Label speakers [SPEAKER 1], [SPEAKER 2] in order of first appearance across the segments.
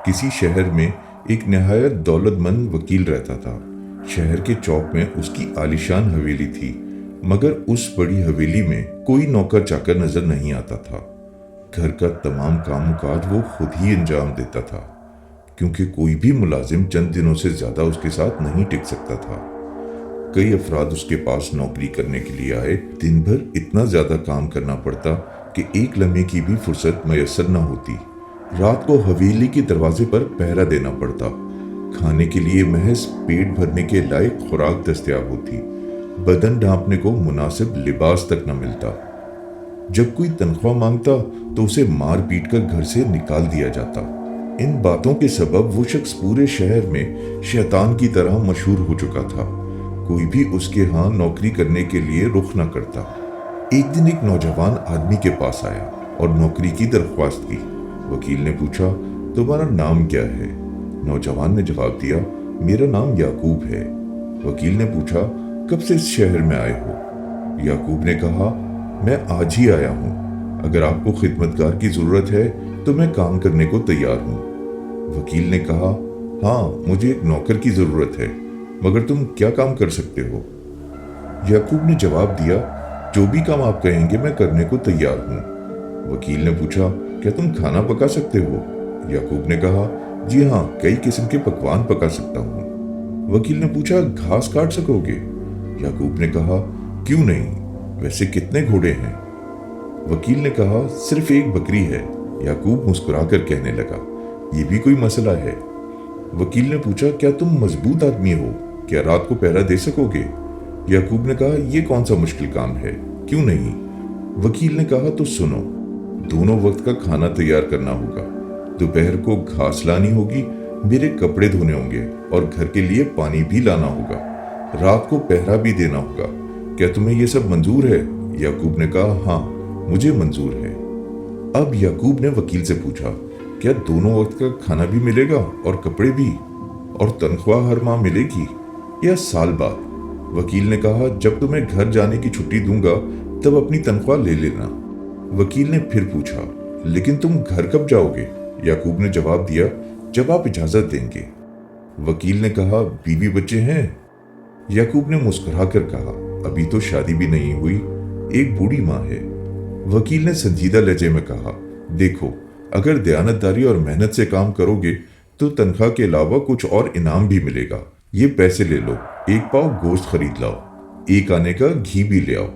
[SPEAKER 1] किसी शहर में एक नहायत दौलतमंद वकील रहता था। शहर के चौक में उसकी आलीशान हवेली थी, मगर उस बड़ी हवेली में कोई नौकर चाकर नजर नहीं आता था। घर का तमाम कामकाज वो खुद ही अंजाम देता था, क्योंकि कोई भी मुलाजिम चंद दिनों से ज्यादा उसके साथ नहीं टिक सकता था। कई अफराद उसके पास नौकरी करने के लिए आए। दिन भर इतना ज्यादा काम करना पड़ता कि एक लम्हे की भी फुर्सत मैसर न होती। रात को हवेली के दरवाजे पर पहरा देना पड़ता। खाने के लिए महज पेट भरने के लायक खुराक दस्तयाब होती। बदन ढांपने को मुनासिब लिबास तक न मिलता। जब कोई तनख्वाह मांगता तो उसे मार पीट कर घर से निकाल दिया जाता। इन बातों के सबब वो शख्स पूरे शहर में शैतान की तरह मशहूर हो चुका था। कोई भी उसके यहाँ नौकरी करने के लिए रुख न करता। एक दिन एक नौजवान आदमी के पास आया और नौकरी की दरख्वास्त की। वकील ने पूछा, तुम्हारा नाम क्या है? नौजवान ने जवाब दिया, मेरा नाम याकूब है। वकील ने पूछा, कब से इस शहर में आए हो? याकूब ने कहा, मैं आज ही आया हूँ। अगर आपको खिदमतगार की जरूरत है तो मैं काम करने को तैयार हूँ। वकील ने कहा, हाँ, मुझे एक नौकर की जरूरत है, मगर तुम क्या काम कर सकते हो? याकूब ने जवाब दिया, जो भी काम आप कहेंगे मैं करने को तैयार हूँ। वकील ने पूछा, क्या तुम खाना पका सकते हो? याकूब ने कहा, जी हाँ, कई किस्म के पकवान पका सकता हूँ। वकील ने पूछा, घास काट सकोगे? याकूब ने कहा, क्यों नहीं, वैसे कितने घोड़े हैं? वकील ने कहा, सिर्फ एक बकरी है। याकूब मुस्कुराकर कहने लगा, ये भी कोई मसला है? वकील ने पूछा, क्या तुम मजबूत आदमी हो? क्या रात को पहरा दे सकोगे? याकूब ने कहा, यह कौन सा मुश्किल काम है, क्यों नहीं? वकील ने कहा, तो सुनो, दोनों वक्त का खाना तैयार करना होगा। दोपहर को घास लानी होगी, मेरे कपड़े धोने होंगे और घर के लिए पानी भी लाना होगा। रात को पहरा भी देना होगा। क्या तुम्हें यह सब मंजूर है? याकूब ने कहा, हाँ, मुझे मंजूर है। अब याकूब ने वकील से पूछा, क्या दोनों वक्त का खाना भी मिलेगा और कपड़े भी, और तनख्वाह हर माह मिलेगी या साल बाद? वकील ने कहा, जब तुम्हें घर जाने की छुट्टी दूंगा तब अपनी तनख्वाह ले लेना। वकील ने फिर पूछा, लेकिन तुम घर कब जाओगे? याकूब ने जवाब दिया, जब आप इजाजत देंगे। वकील ने कहा, बीवी बच्चे हैं? याकूब ने मुस्कुराकर कहा, अभी तो शादी भी नहीं हुई, एक बूढ़ी माँ है। वकील ने संजीदा लहजे में कहा, देखो, अगर दयानतदारी और मेहनत से काम करोगे तो तनख्वाह के अलावा कुछ और इनाम भी मिलेगा। ये पैसे ले लो, एक पाव गोश्त खरीद लाओ, एक आने का घी भी ले आओ।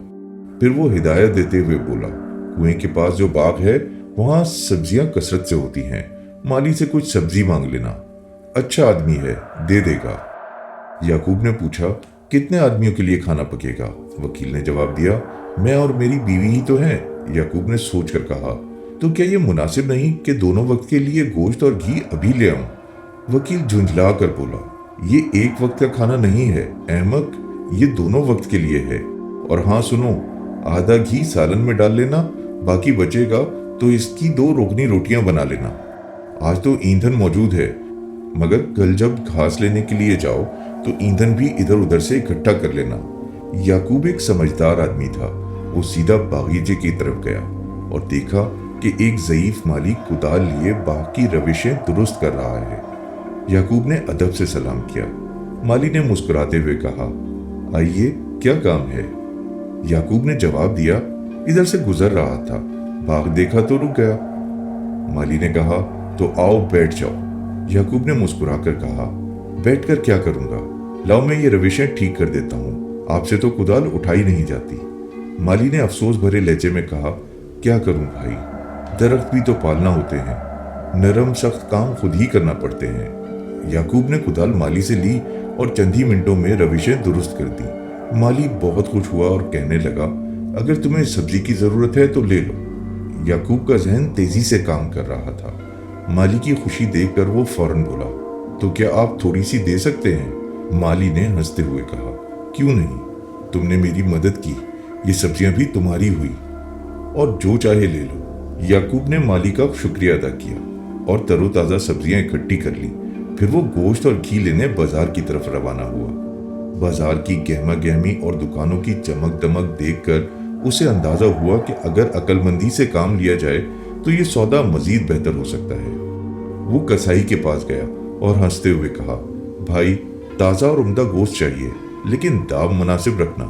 [SPEAKER 1] फिर वो हिदायत देते हुए बोला, कुएं के पास जो बाग है वहां सब्जियां कसरत से होती हैं, माली से कुछ सब्जी मांग लेना, अच्छा आदमी है, दे देगा। याकूब ने पूछा, कितने आदमियों के लिए खाना पकेगा? वकील ने जवाब दिया, मैं और मेरी बीवी ही तो हैं। याकूब ने सोचकर कहा, तो क्या ये मुनासिब नहीं कि दोनों वक्त के लिए गोश्त और घी अभी ले आऊं? वकील झुंझला कर बोला, ये एक वक्त का खाना नहीं है अहमक, ये दोनों वक्त के लिए है। और हाँ सुनो, आधा घी सालन में डाल लेना, बाकी बचेगा तो इसकी 2 रोगनी रोटियां बना लेना। आज तो ईंधन मौजूद है, मगर कल जब घास लेने के लिए जाओ तो ईंधन भी इधर उधर से इकट्ठा कर लेना। याकूब एक समझदार आदमी था। वो सीधा बागीचे की तरफ गया और देखा कि एक ज़ईफ माली कुदाल लिए बाग की रविशें दुरुस्त कर रहा है। याकूब ने अदब से सलाम किया। माली ने मुस्कुराते हुए कहा, आइए, क्या काम है? याकूब ने जवाब दिया, इधर से गुजर रहा था, बाग देखा तो रुक गया। माली ने कहा, तो आओ बैठ जाओ। याकूब ने मुस्कुराकर कहा, बैठकर क्या करूंगा, लाओ मैं ये रविशें ठीक कर देता हूँ, आपसे तो कुदाल उठाई नहीं जाती। माली ने अफसोस भरे लहजे में कहा, क्या करूं भाई, दरख्त भी तो पालना होते हैं, नरम सख्त काम खुद ही करना पड़ते हैं। याकूब ने कुदाल माली से ली और चंद ही मिनटों में रविशें दुरुस्त कर दी। माली बहुत खुश हुआ और कहने लगा, अगर तुम्हें सब्जी की जरूरत है तो ले लो। याकूब का जहन तेजी से काम कर रहा था। माली की खुशी देखकर वो फौरन बोला, तो क्या आप थोड़ी सी दे सकते हैं? माली ने हंसते हुए कहा, क्यों नहीं, तुमने मेरी मदद की, ये सब्जियां भी तुम्हारी हुई, और जो चाहे ले लो। याकूब ने माली का शुक्रिया अदा किया और तरोताज़ा सब्जियां इकट्ठी कर ली। फिर वो गोश्त और घी लेने बाजार की तरफ रवाना हुआ। बाजार की गहमा गहमी और दुकानों की चमक दमक देखकर उसे अंदाजा हुआ कि अगर अक्लमंदी से काम लिया जाए तो ये सौदा मजीद बेहतर हो सकता है। वो कसाई के पास गया और हंसते हुए कहा, भाई ताज़ा और उम्दा गोश्त चाहिए, लेकिन दाम मुनासिब रखना।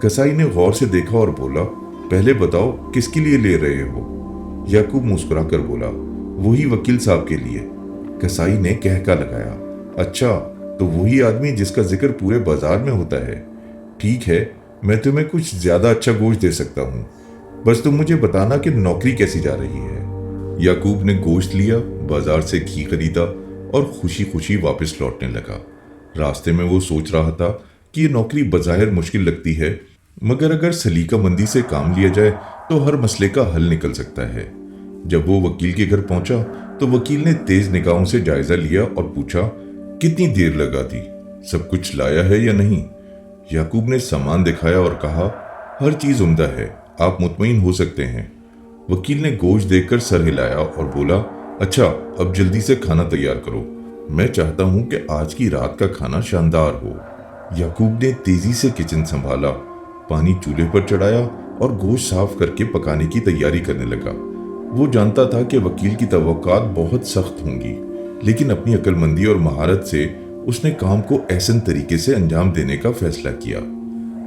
[SPEAKER 1] कसाई ने गौर से देखा और बोला, पहले बताओ किसके लिए ले रहे हो? याकूब मुस्कुरा कर बोला, वही वकील साहब के लिए। कसाई ने कहका लगाया, अच्छा तो वही आदमी जिसका जिक्र पूरे बाजार में होता है। ठीक है, मैं तुम्हें कुछ ज्यादा अच्छा गोश्त दे सकता हूँ, बस तुम मुझे बताना कि नौकरी कैसी जा रही है। याकूब ने गोश्त लिया, बाजार से घी खरीदा और खुशी खुशी वापस लौटने लगा। रास्ते में वो सोच रहा था कि ये नौकरी बज़ाहिर मुश्किल लगती है, मगर अगर सलीकामंदी से काम लिया जाए तो हर मसले का हल निकल सकता है। जब वो वकील के घर पहुंचा तो वकील ने तेज निगाहों से जायजा लिया और पूछा, कितनी देर लगा दी, सब कुछ लाया है या नहीं? याकूब ने सामान दिखाया और कहा, हर चीज उम्दा है, आप मुतमईन हो सकते हैं। वकील ने गोश्त देखकर सर हिलाया और बोला, अच्छा अब जल्दी से खाना तैयार करो, मैं चाहता हूं कि आज की रात का खाना शानदार हो। याकूब ने तेजी से किचन संभाला, पानी चूल्हे पर चढ़ाया और गोश्त साफ करके पकाने की तैयारी करने लगा। वो जानता था कि वकील की तवक्कात बहुत सख्त होंगी, लेकिन अपनी अक्लमंदी और महारत से उसने काम को ऐसन तरीके से अंजाम देने का फैसला किया।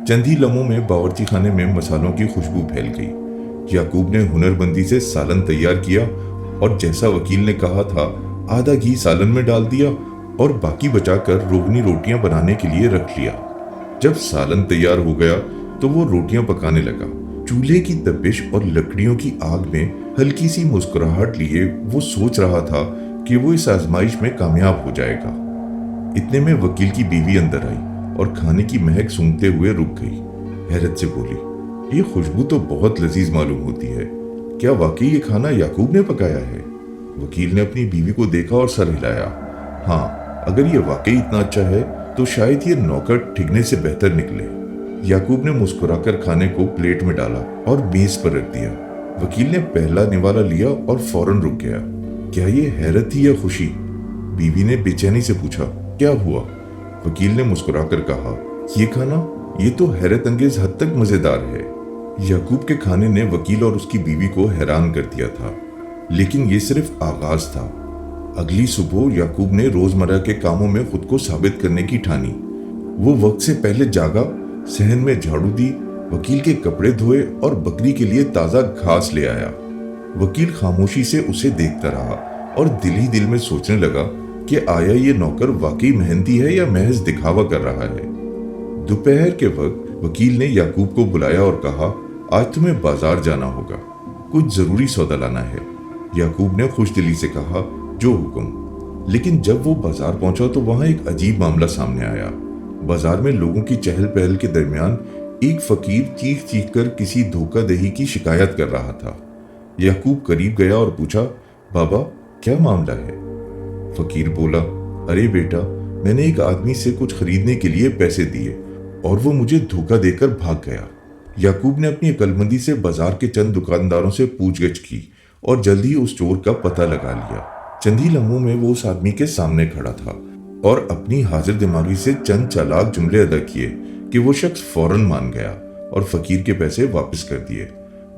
[SPEAKER 1] चंद ही लम्हों में बावर्ची खाने में मसालों की खुशबू फैल गई। याकूब ने हुनरमंदी से सालन तैयार किया और जैसा वकील ने कहा था, आधा घी सालन में डाल दिया और बाकी बचाकर रोगनी रोटियां बनाने के लिए रख लिया। जब सालन तैयार हो गया तो वो रोटियां पकाने लगा। चूल्हे की तपिश और लकड़ियों की आग में हल्की सी मुस्कुराहट लिए वो सोच रहा था कि वो इस आजमाइश में कामयाब हो जाएगा। इतने में वकील की बीवी अंदर आई और खाने की महक सूंघते हुए रुक गई। हैरत से बोली, ये खुशबू तो बहुत लजीज मालूम होती है, क्या वाकई ये खाना याकूब ने पकाया है? वकील ने अपनी बीवी को देखा और सर हिलाया। हाँ, अगर ये वाकई इतना अच्छा है तो शायद ये नौकर ठिगने से बेहतर निकले। याकूब ने मुस्कुराकर खाने को प्लेट में डाला और मेज पर रख दिया। वकील ने पहला निवाला लिया और फौरन रुक गया। क्या ये हैरत थी या खुशी? बीवी ने बेचैनी से पूछा, क्या हुआ? वकील ने मुस्कुराकर कहा, ये खाना, ये तो हैरत अंगेज हद तक मजेदार है। याकूब के खाने ने वकील और उसकी बीवी को हैरान कर दिया था, लेकिन ये सिर्फ आगाज था। अगली सुबह याकूब ने रोजमर्रा के कामों में खुद को साबित करने की ठानी। वो वक्त से पहले जागा, सहन में झाड़ू दी, वकील के कपड़े धोए और बकरी के लिए ताजा घास ले आया। वकील खामोशी से उसे देखता रहा और दिल ही दिल में सोचने लगा कि आया ये नौकर वाकई मेहनती है या महज दिखावा कर रहा है। दोपहर के वक्त वकील ने याकूब को बुलाया और कहा, आज तुम्हें बाजार जाना होगा, कुछ जरूरी सौदा लाना है। याकूब ने खुशदिली से कहा, जो हुक्म। लेकिन जब वो बाजार पहुंचा तो वहां एक अजीब मामला सामने आया। बाजार में लोगों की चहल पहल के दरमियान एक फकीर चीख चीख कर किसी धोखाधड़ी की शिकायत कर रहा था। याकूब करीब गया और पूछा, बाबा क्या मामला है? फकीर बोला, अरे बेटा, मैंने एक आदमी से कुछ खरीदने के लिए पैसे दिए और वो मुझे धोखा देकर भाग गया। याकूब ने अपनी अक्लमंदी से बाजार के चंद दुकानदारों से पूछगछ की और जल्द ही उस चोर का पता लगा लिया। चंद ही लम्हों में वो उस आदमी के सामने खड़ा था और अपनी हाजिर दिमागी से चंद चालाक जुमले अदा किए कि वो शख्स फौरन मान गया और फकीर के पैसे वापस कर दिए।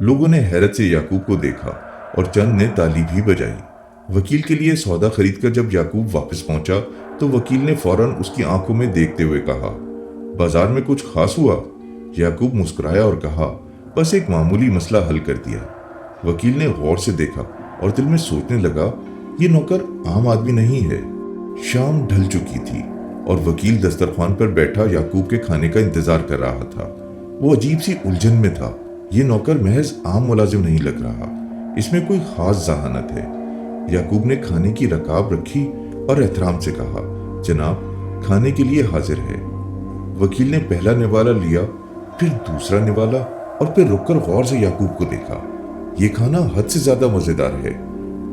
[SPEAKER 1] लोगों ने हैरत से याकूब को देखा और चंद ने ताली भी बजाई। वकील के लिए सौदा खरीद कर जब याकूब वापस पहुंचा तो वकील ने फौरन उसकी आंखों में देखते हुए कहा, बाजार में कुछ खास हुआ? याकूब मुस्कुराया और कहा, बस एक मामूली मसला हल कर दिया। वकील ने गौर से देखा और दिल में सोचने लगा, ये नौकर आम आदमी नहीं है। शाम ढल चुकी थी और वकील दस्तरखान पर बैठा याकूब के खाने का इंतजार कर रहा था। वो अजीब सी उलझन में था। ये नौकर महज आम मुलाजिम नहीं लग रहा, इसमें कोई खास जहानत है। याकूब ने खाने की रकाब रखी और एहतराम से कहा, जनाब खाने के लिए हाजिर है। वकील ने पहला निवाला लिया, फिर दूसरा निवाला और फिर रुककर गौर से याकूब को देखा। ये खाना हद से ज्यादा मजेदार है,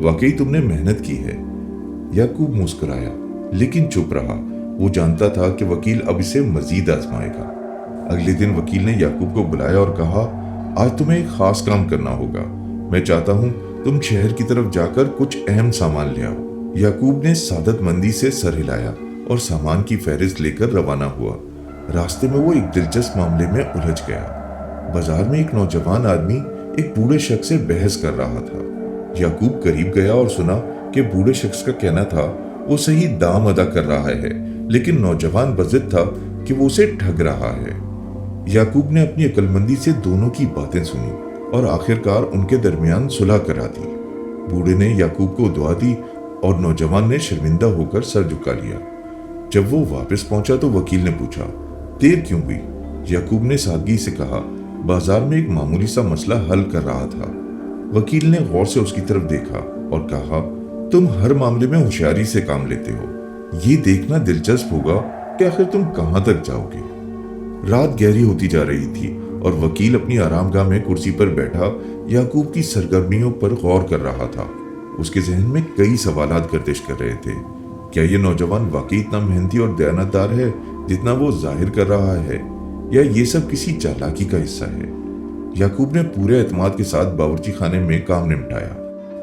[SPEAKER 1] वाकई तुमने मेहनत की है। याकूब मुस्कुराया लेकिन चुप रहा। वो जानता था कि वकील अब इसे मजीद आजमाएगा। अगले दिन वकील ने याकूब को बुलाया और कहा, आज तुम्हें एक खास काम करना होगा। मैं चाहता हूं तुम शहर की तरफ जाकर कुछ अहम सामान ले आओ। याकूब ने सादतमंदी से सर हिलाया और सामान की फहरिस्त लेकर रवाना हुआ। रास्ते में वो एक दिलचस्प मामले में उलझ गया। बाजार में एक नौजवान आदमी एक बूढ़े शख्स से बहस कर रहा था। याकूब करीब गया और सुना कि बूढ़े शख्स का कहना था वो सही दाम अदा कर रहा है, लेकिन नौजवान बज़िद था कि वो उसे ठग रहा है। याकूब ने अपनी अक्लमंदी से दोनों की बातें सुनी और आखिरकार उनके दरमियान सुलह करा दी। बूढ़े ने याकूब को दुआ दी और नौजवान ने शर्मिंदा होकर सर झुका लिया। जब वो वापस पहुंचा तो वकील ने पूछा, देर क्यों हुई? याकूब ने सादगी से कहा, बाजार में एक मामूली सा मसला हल कर रहा था। वकील ने गौर से उसकी तरफ देखा और कहा, तुम हर मामले में होशियारी से काम लेते हो। ये देखना दिलचस्प होगा कि आखिर तुम कहां तक जाओगे। रात गहरी होती जा रही थी और वकील अपनी आरामगाह में कुर्सी पर बैठा याकूब की सरगर्मियों पर गौर कर रहा था। उसके जहन में कई सवालात गर्दिश कर रहे थे। क्या ये नौजवान वाकई इतना मेहनती और दयानतदार है जितना वो जाहिर कर रहा है, या ये सब किसी चालाकी का हिस्सा है? याकूब ने पूरे एतमाद के साथ बावर्ची खाने में काम निपटाया।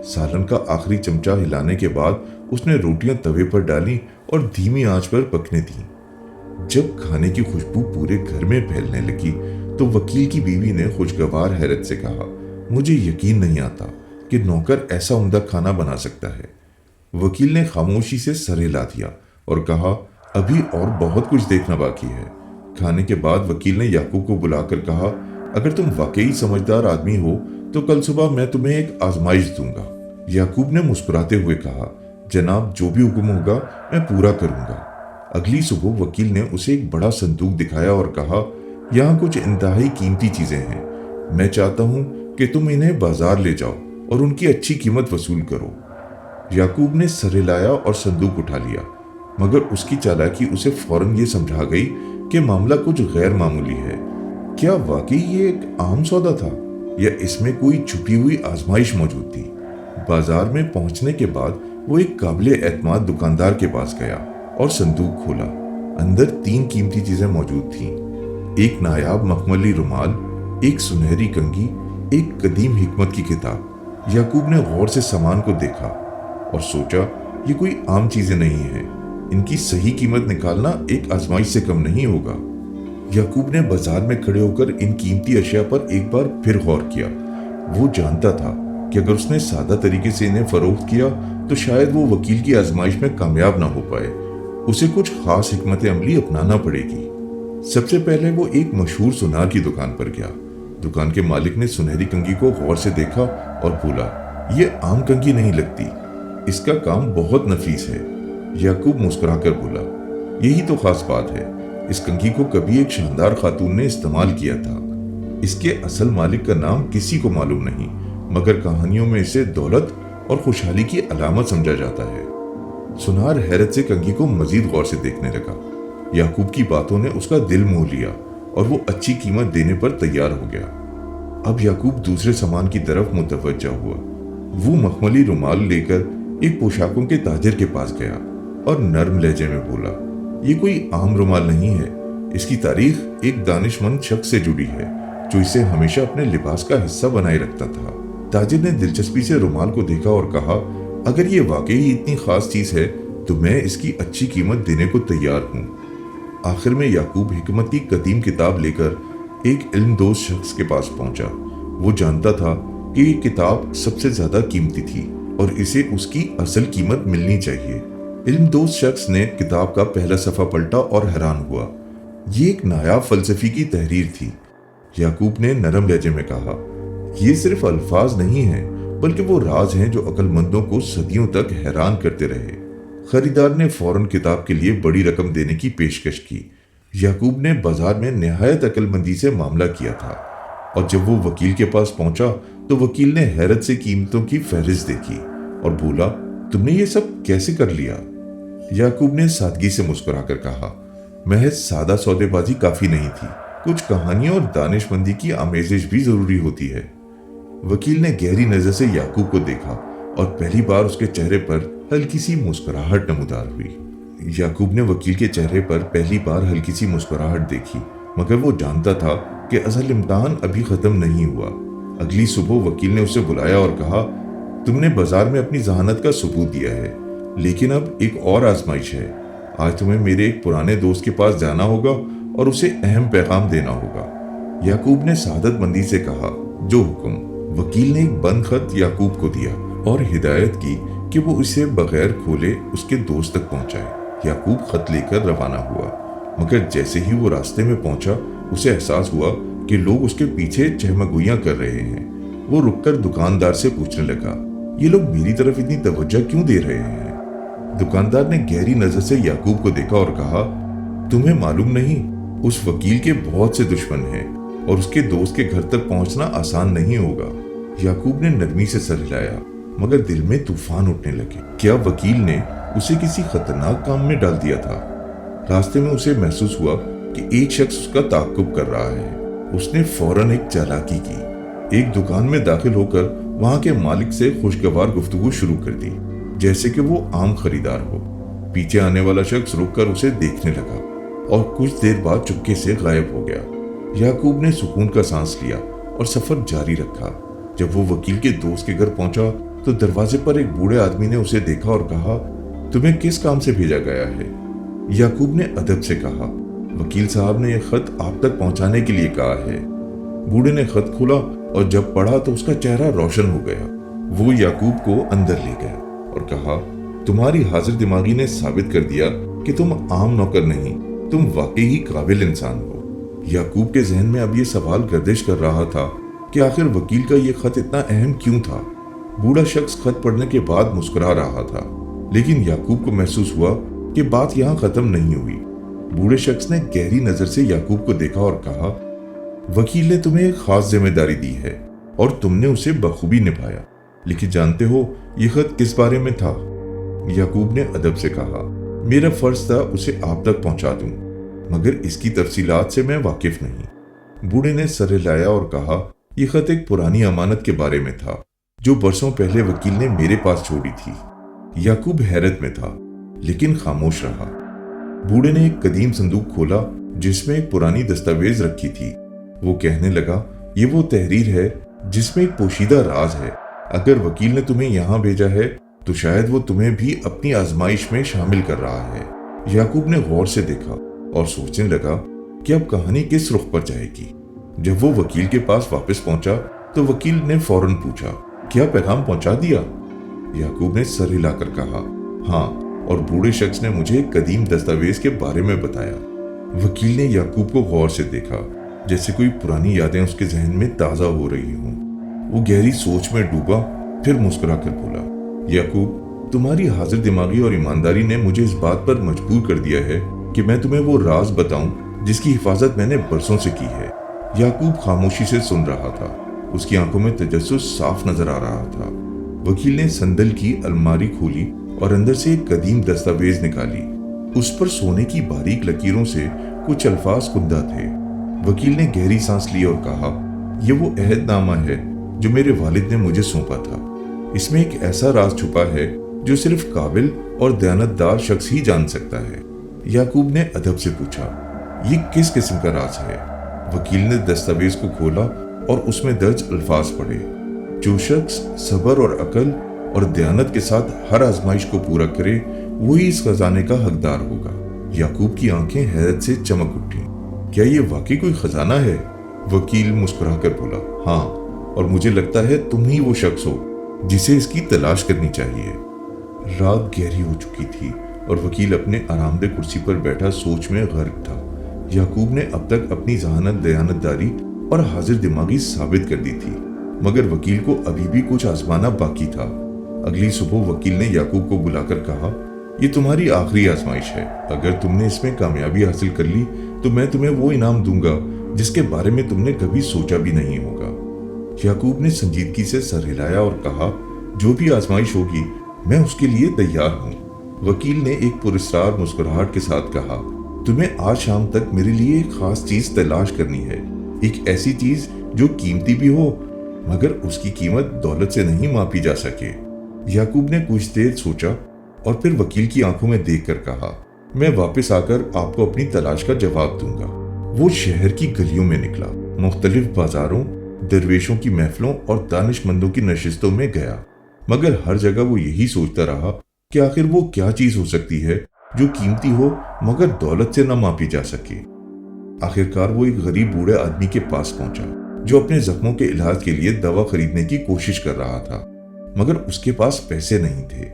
[SPEAKER 1] सालन का आखिरी चमचा हिलाने के बाद उसने रोटियां तवे पर डाली और धीमी आंच पर पकने दी। जब खाने की खुशबू पूरे घर में फैलने लगी तो वकील की बीवी ने खुशगवार हैरत से कहा, मुझे यकीन नहीं आता कि नौकर ऐसा उम्दा खाना बना सकता है। वकील ने खामोशी से सर हिला दिया और कहा, अभी और बहुत कुछ देखना बाकी है। खाने के बाद वकील ने याकूब को बुलाकर कहा, अगर तुम वाकई समझदार आदमी हो तो कल सुबह मैं तुम्हें एक आजमाइश दूंगा। याकूब ने मुस्कुराते हुए कहा, जनाब जो भी हुक्म होगा मैं पूरा करूंगा। अगली सुबह वकील ने उसे एक बड़ा संदूक दिखाया और कहा, यहाँ कुछ इंतहाई कीमती चीजें हैं। मैं चाहता हूं कि तुम इन्हें बाजार ले जाओ और उनकी अच्छी कीमत वसूल करो। याकूब ने सर हिलाया और संदूक उठा लिया, मगर उसकी चालाकी उसे फौरन ये समझा गई कि मामला कुछ गैर मामूली है। क्या वाकई ये एक आम सौदा था या इसमें कोई छुपी हुई आजमाइश मौजूद थी? बाजार में पहुंचने के बाद वो एक काबिले एतमाद दुकानदार के पास गया और संदूक खोला। अंदर 3 कीमती चीजें मौजूद थीं। एक नायाब मखमली रुमाल, एक सुनहरी कंघी, एक कदीम हिकमत की किताब। याकूब ने गौर से सामान को देखा और सोचा, ये कोई आम चीजें नहीं हैं। इनकी सही कीमत निकालना एक आजमाइश से कम नहीं होगा। याकूब ने बाजार में खड़े होकर इन कीमती अशिया पर एक बार फिर गौर किया। वो जानता था कि अगर उसने सादा तरीके से इन्हें फरोख्त किया तो शायद वो वकील की आजमाइश में कामयाब ना हो पाए। उसे कुछ खास हिकमत अमली अपनाना पड़ेगी। सबसे पहले वो एक मशहूर सुनार की दुकान पर गया। दुकान के मालिक ने सुनहरी कंघी को गौर से देखा और बोला, ये आम कंघी नहीं लगती, इसका काम बहुत नफीस है। याकूब मुस्कुराकर बोला, यही तो खास बात है। इस कंघी को कभी एक शानदार खातून ने इस्तेमाल किया था। इसके असल मालिक का नाम किसी को मालूम नहीं, मगर कहानियों में इसे दौलत और खुशहाली की अलामत समझा जाता है। सुनार हैरत से कंघी को मजीद गौर से देखने लगा। याकूब की बातों ने उसका दिल मोह लिया और वो अच्छी कीमत देने पर तैयार हो गया। अब याकूब दूसरे सामान की तरफ मुतवज्जा हुआ। वो मखमली रुमाल लेकर एक पोशाकों के ताजिर के पास गया और नर्म लहजे में बोला, ये कोई आम रुमाल नहीं है। इसकी तारीख एक दानिशमंद शख्स से जुड़ी है जो इसे हमेशा अपने लिबास का हिस्सा बनाए रखता था। ताजिर ने दिलचस्पी से रुमाल को देखा और कहा, अगर ये वाकई इतनी खास चीज है तो मैं इसकी अच्छी कीमत देने को तैयार हूँ। आखिर में याकूब हिकमत की कदीम किताब लेकर एक इल्मदोज़ शख्स के पास पहुंचा। वो जानता था कि ये किताब सबसे ज्यादा कीमती थी और इसे उसकी असल कीमत मिलनी चाहिए। इल्मदोज़ शख्स ने किताब का पहला सफ़ा पलटा और हैरान हुआ। ये एक नायाब फलसफी की तहरीर थी। याकूब ने नरम लहजे में कहा, ये सिर्फ अल्फाज नहीं है बल्कि वो राज हैं जो अक्लमंदों को सदियों तक हैरान करते रहे। खरीदार ने फौरन किताब के लिए बड़ी रकम देने की पेशकश की। याकूब ने बाजार में निहायत अक्लमंदी से मामला किया था और जब वो वकील के पास पहुंचा तो वकील ने हैरत से कीमतों की फहरिस्त देखी और बोला, तुमने ये सब कैसे कर लिया? याकूब ने सादगी से मुस्कुराकर कहा, महज सादा सौदेबाजी काफी नहीं थी, कुछ कहानियों और दानिशमंदी की आमेजिश भी जरूरी होती है। वकील ने गहरी नजर से याकूब को देखा और पहली बार उसके चेहरे पर हल्की सी मुस्कुराहट नमूदार हुई। याकूब ने वकील के चेहरे पर पहली बार हल्की सी मुस्कुराहट देखी, मगर वो जानता था कि असल इम्तिहान अभी खत्म नहीं हुआ। अगली सुबह वकील ने उसे बुलाया और कहा, तुमने बाजार में अपनी जहानत का सबूत दिया है, लेकिन अब एक और आजमाइश है। आज तुम्हें मेरे एक पुराने दोस्त के पास जाना होगा और उसे अहम पैगाम देना होगा। याकूब ने सादतमंदी से कहा, जो हुक्म। वकील ने एक बंद खत याकूब को दिया और हिदायत की کہ وہ اسے بغیر کھولے اس کے دوست تک پہنچائے۔ یعقوب خط لے کر روانہ ہوا، مگر جیسے ہی وہ راستے میں پہنچا اسے احساس ہوا کہ لوگ اس کے پیچھے چہمگوئیاں کر رہے ہیں۔ وہ رک کر دکاندار سے پوچھنے لگا، یہ لوگ میری طرف اتنی توجہ کیوں دے رہے ہیں؟ دکاندار نے گہری نظر سے یعقوب کو دیکھا اور کہا، تمہیں معلوم نہیں، اس وکیل کے بہت سے دشمن ہیں اور اس کے دوست کے گھر تک پہنچنا آسان نہیں ہوگا۔ یعقوب نے نرمی سے سر ہلایا، مگر دل میں طوفان اٹھنے لگے۔ کیا وکیل نے اسے کسی خطرناک کام میں ڈال دیا تھا؟ راستے میں اسے محسوس ہوا کہ ایک شخص اس کا تعاقب کر رہا ہے۔ اس نے فوراً ایک چالاکی کی، ایک دکان میں داخل ہو کر وہاں کے مالک سے خوشگوار گفتگو شروع کر دی، جیسے کہ وہ عام خریدار ہو۔ پیچھے آنے والا شخص رک کر اسے دیکھنے لگا اور کچھ دیر بعد چپکے سے غائب ہو گیا۔ یعقوب نے سکون کا سانس لیا اور سفر جاری رکھا۔ جب وہ وکیل کے دوست کے گھر پہنچا تو دروازے پر ایک بوڑھے آدمی نے اسے دیکھا اور کہا، تمہیں کس کام سے بھیجا گیا ہے؟ یعقوب نے ادب سے کہا، وکیل صاحب نے یہ خط آپ تک پہنچانے کے لیے کہا ہے۔ بوڑھے نے خط کھولا اور جب پڑھا تو اس کا چہرہ روشن ہو گیا۔ وہ یعقوب کو اندر لے گیا اور کہا، تمہاری حاضر دماغی نے ثابت کر دیا کہ تم عام نوکر نہیں، تم واقعی قابل انسان ہو۔ یعقوب کے ذہن میں اب یہ سوال گردش کر رہا تھا کہ آخر وکیل کا یہ خط اتنا اہم کیوں تھا؟ بوڑھا شخص خط پڑھنے کے بعد مسکرا رہا تھا، لیکن یعقوب کو محسوس ہوا کہ بات یہاں ختم نہیں ہوئی۔ بوڑھے شخص نے گہری نظر سے یعقوب کو دیکھا اور کہا، وکیل نے تمہیں ایک خاص ذمہ داری دی ہے اور تم نے اسے بخوبی نبھایا، لیکن جانتے ہو یہ خط کس بارے میں تھا؟ یعقوب نے ادب سے کہا، میرا فرض تھا اسے آپ تک پہنچا دوں، مگر اس کی تفصیلات سے میں واقف نہیں۔ بوڑھے نے سر ہلایا اور کہا، یہ خط ایک پرانی امانت کے بارے میں تھا جو برسوں پہلے وکیل نے میرے پاس چھوڑی تھی۔ یعقوب حیرت میں تھا لیکن خاموش رہا۔ بوڑھے نے ایک قدیم صندوق کھولا جس میں ایک پرانی دستاویز رکھی تھی۔ وہ کہنے لگا، یہ وہ تحریر ہے جس میں ایک پوشیدہ راز ہے۔ اگر وکیل نے تمہیں یہاں بھیجا ہے تو شاید وہ تمہیں بھی اپنی آزمائش میں شامل کر رہا ہے۔ یعقوب نے غور سے دیکھا اور سوچنے لگا کہ اب کہانی کس رخ پر جائے گی۔ جب وہ وکیل کے پاس واپس پہنچا تو وکیل نے فوراً پوچھا، کیا پیغام پہنچا دیا؟ یعقوب نے سر ہلا کر کہا، ہاں، اور بوڑھے شخص نے مجھے ایک قدیم دستاویز کے بارے میں بتایا۔ وکیل نے یعقوب کو غور سے دیکھا، جیسے کوئی پرانی یادیں اس کے ذہن میں تازہ ہو رہی ہوں۔ وہ گہری سوچ میں ڈوبا، پھر مسکرا کر بولا، یعقوب، تمہاری حاضر دماغی اور ایمانداری نے مجھے اس بات پر مجبور کر دیا ہے کہ میں تمہیں وہ راز بتاؤں جس کی حفاظت میں نے برسوں سے کی ہے۔ یعقوب خاموشی سے سن رہا تھا، اس کی آنکھوں میں تجسس صاف نظر آ رہا تھا۔ وکیل نے صندل کی الماری کھولی اور اندر سے ایک قدیم دستاویز نکالی۔ اس پر سونے کی باریک لکیروں سے کچھ الفاظ کندہ تھے۔ وکیل نے گہری سانس لی اور کہا، یہ وہ عہد نامہ ہے جو میرے والد نے مجھے سونپا تھا۔ اس میں ایک ایسا راز چھپا ہے جو صرف قابل اور دیانتدار شخص ہی جان سکتا ہے۔ یعقوب نے ادب سے پوچھا، یہ کس قسم کا راز ہے؟ وکیل نے دستاویز کو کھولا اور اس میں درج الفاظ پڑھے، جو شخص صبر اور عقل اور دیانت کے ساتھ ہر آزمائش کو پورا کرے وہی اس خزانے کا حقدار ہوگا۔ یعقوب کی آنکھیں حیرت سے چمک اٹھیں۔ کیا یہ واقعی کوئی خزانہ ہے؟ وکیل مسکرا کر بولا، ہاں، اور مجھے لگتا ہے تم ہی وہ شخص ہو جسے اس کی تلاش کرنی چاہیے۔ رات گہری ہو چکی تھی اور وکیل اپنے آرام دہ کرسی پر بیٹھا سوچ میں غرق تھا۔ یعقوب نے اب تک اپنی ذہانت، دیانتداری اور حاضر دماغی ثابت کر دی تھی، مگر وکیل کو ابھی بھی کچھ آزمانا باقی تھا۔ اگلی صبح وکیل نے یعقوب کو بلا کر کہا، یہ تمہاری آخری آزمائش ہے۔ اگر تم نے اس میں کامیابی حاصل کر لی تو میں تمہیں وہ انعام دوں گا جس کے بارے میں تم نے کبھی سوچا بھی نہیں ہوگا۔ یعقوب نے سنجیدگی سے سر ہلایا اور کہا، جو بھی آزمائش ہوگی میں اس کے لیے تیار ہوں۔ وکیل نے ایک پراسرار مسکراہٹ کے ساتھ کہا، تمہیں آج شام تک میرے لیے ایک خاص چیز تلاش کرنی ہے، ایک ایسی چیز جو قیمتی بھی ہو مگر اس کی قیمت دولت سے نہیں ماپی جا سکے۔ یعقوب نے کچھ دیر سوچا اور پھر وکیل کی آنکھوں میں دیکھ کر کہا، میں واپس آ کر آپ کو اپنی تلاش کا جواب دوں گا۔ وہ شہر کی گلیوں میں نکلا، مختلف بازاروں، درویشوں کی محفلوں اور دانش مندوں کی نشستوں میں گیا، مگر ہر جگہ وہ یہی سوچتا رہا کہ آخر وہ کیا چیز ہو سکتی ہے جو قیمتی ہو مگر دولت سے نہ ماپی جا سکے۔ آخرکار وہ ایک غریب بوڑھے آدمی کے پاس پہنچا جو اپنے زخموں کے علاج کے لیے دوا خریدنے کی کوشش کر رہا تھا۔ मगर उसके पास पैसे नहीं थे।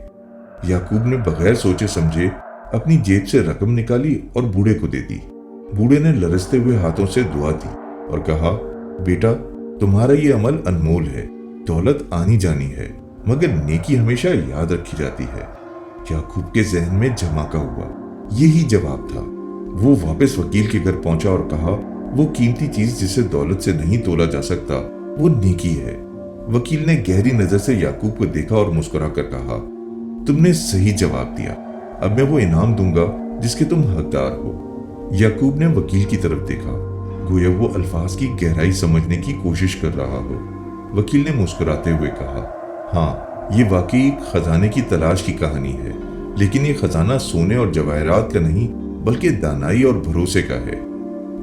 [SPEAKER 1] याकूब ने बगैर सोचे समझे अपनी जेब से रकम निकाली और बूढ़े को दे दी। बूढ़े ने लरसते हुए हाथों से दुआ दी और कहा, बेटा, तुम्हारा ये अमल अनमोल है। दौलत आनी जानी है, मगर नेकी हमेशा याद रखी जाती है। याकूब के जहन में झमाका हुआ, यही जवाब था। वो वापस वकील के घर पहुंचा और कहा, वो कीमती चीज जिसे दौलत से नहीं तोला जा सकता वो नेकी है। वकील ने गहरी नजर से याकूब को देखा और मुस्कुराकर कहा, तुमने सही जवाब दिया। अब मैं वो इनाम दूंगा जिसके तुम हकदार हो। याकूब ने वकील की तरफ देखा, गोया वो अल्फाज की गहराई समझने की कोशिश कर रहा हो। वकील ने मुस्कुराते हुए कहा, हाँ, ये वाकई एक खजाने की तलाश की कहानी है, लेकिन ये खजाना सोने और जवाहरात का नहीं बल्कि दानाई और भरोसे का है।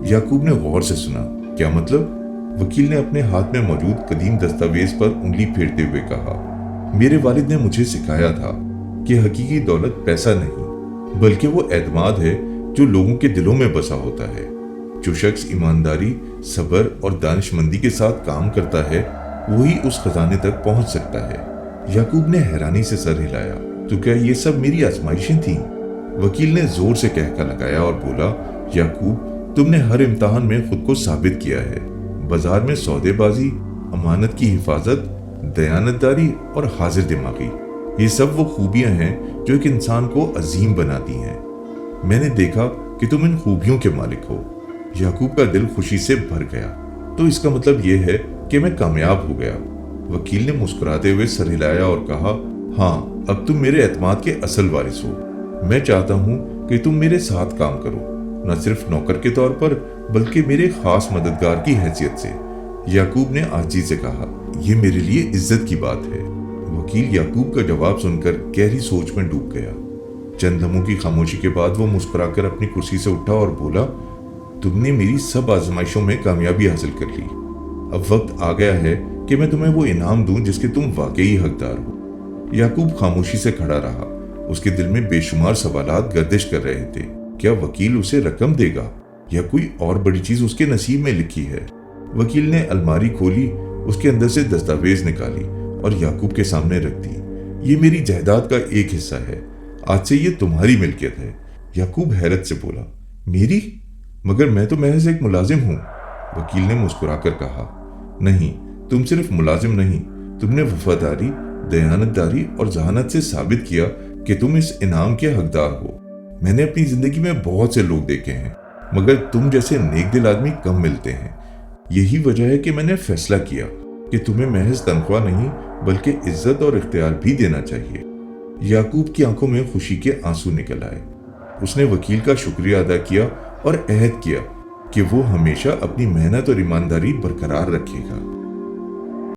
[SPEAKER 1] याकूब ने गौर से सुना, क्या मतलब? वकील ने अपने हाथ में मौजूद कदीम दस्तावेज पर उंगली फेरते हुए कहा, मेरे वालिद ने मुझे सिखाया था कि हकीकी दौलत पैसा नहीं बल्कि वो एतमाद है जो लोगों के दिलों में बसा होता है। जो शख्स ईमानदारी, सब्र और दानिशमंदी के साथ काम करता है वही उस खजाने तक पहुंच सकता है। याकूब ने हैरानी से सर हिलाया, तो क्या ये सब मेरी आजमाइशें थीं? वकील ने जोर से कहका लगाया और बोला, याकूब, तुमने हर इम्तिहान में खुद को साबित किया है। बाजार में सौदेबाजी, अमानत की हिफाजत, दयानतदारी और हाजिर दिमागी, ये सब वो खूबियां हैं जो एक इंसान को अजीम बनाती हैं। मैंने देखा कि तुम इन खूबियों के मालिक हो। याकूब का दिल खुशी से भर गया। तो इसका मतलब यह है कि मैं कामयाब हो गया। वकील ने मुस्कुराते हुए सर हिलाया और कहा, हाँ, अब तुम मेरे एतमाद के असल वारिस हो। मैं चाहता हूँ कि तुम मेरे साथ काम करो, न सिर्फ नौकर के तौर पर बल्कि मेरे खास मददगार की हैसियत से। याकूब ने आजी से कहा, यह मेरे लिए इज्जत की बात है। वकील याकूब का जवाब सुनकर गहरी सोच में डूब गया। चंद लम्हों की खामोशी के बाद वो मुस्कुराकर अपनी कुर्सी से उठा और बोला, तुमने मेरी सब आजमाइशों में कामयाबी हासिल कर ली। अब वक्त आ गया है कि मैं तुम्हें वो इनाम दूं जिसके तुम वाकई हकदार हो। याकूब खामोशी से खड़ा रहा। उसके दिल में बेशुमार सवालात गर्दिश कर रहे थे। क्या वकील उसे रकम देगा या कोई और बड़ी चीज उसके नसीब में लिखी है? वकील ने अलमारी खोली, उसके अंदर से दस्तावेज निकाली और याकूब के सामने रख दी। ये मेरी जायदाद का एक हिस्सा है, आज से ये तुम्हारी मिल्कियत है। याकूब हैरत से बोला, मेरी? मगर मैं तो महज एक मुलाजिम हूं। वकील ने मुस्कुराकर कहा, नहीं, तुम सिर्फ मुलाजिम नहीं, तुमने वफादारी, दयानतदारी और जहानत से साबित किया कि तुम इस इनाम के हकदार हो। मैंने अपनी जिंदगी में बहुत से लोग देखे हैं, मगर तुम जैसे नेक दिल आदमी कम मिलते हैं। यही वजह है कि मैंने फैसला किया कि तुम्हें महज तनख्वाह नहीं बल्कि इज्जत और इख्तियार भी देना चाहिए। याकूब की आंखों में खुशी के आंसू निकल आए। उसने वकील का शुक्रिया अदा किया और अहद किया कि वो हमेशा अपनी मेहनत और ईमानदारी बरकरार रखेगा।